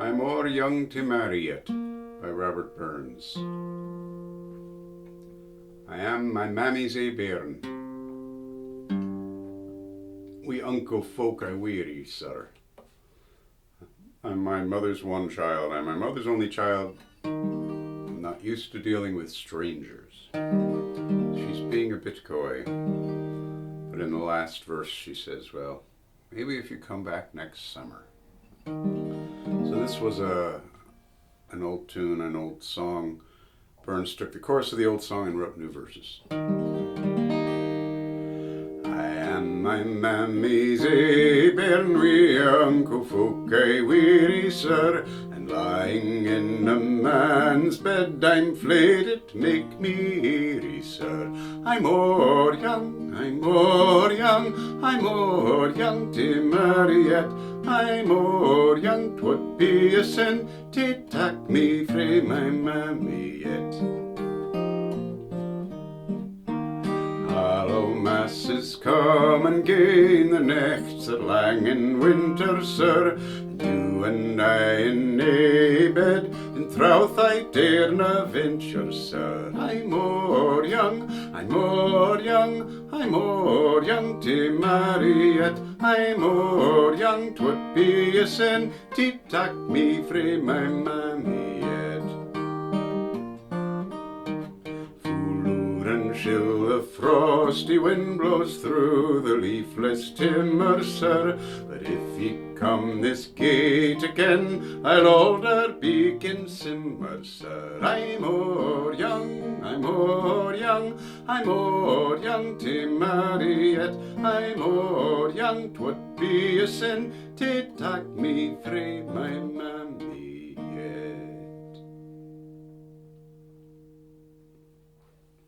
I'm o'er young to marry yet, by Robert Burns. I am my mammy's a bairn. We unco folk I weary, sir. I'm my mother's one child. I'm my mother's only child. I'm not used to dealing with strangers. She's being a bit coy. But in the last verse she says, well, maybe if you come back next summer. So this was an old tune, an old song. Burns took the chorus of the old song and wrote new verses. I am my mammy's a bairn, we unco folk I weary, sir, and lying in a man's bed I'm fley'd, it make me eerie, sir. I'm o'er young, I'm o'er young, I'm o'er young to marry yet. I'm o'er young, 'twould be a sin to tak me frae my mammy yet. Hallowmass is come and gane, the nights are lang in winter, sir. You and I in a bed, in trowth I darena venture, sir. I'm o'er young, I'm o'er young, I'm o'er young to marry yet. I'm o'er young, 'twould be a sin to tak me frae my mammy yet. Shill, the frosty wind blows through the leafless timber, sir. But if ye come this gate again, I'll aulder beacon simmer, sir. I'm o'er young, I'm o'er young, I'm o'er young to marry yet. I'm o'er young, 'twould be a sin to tak me frae my mammy.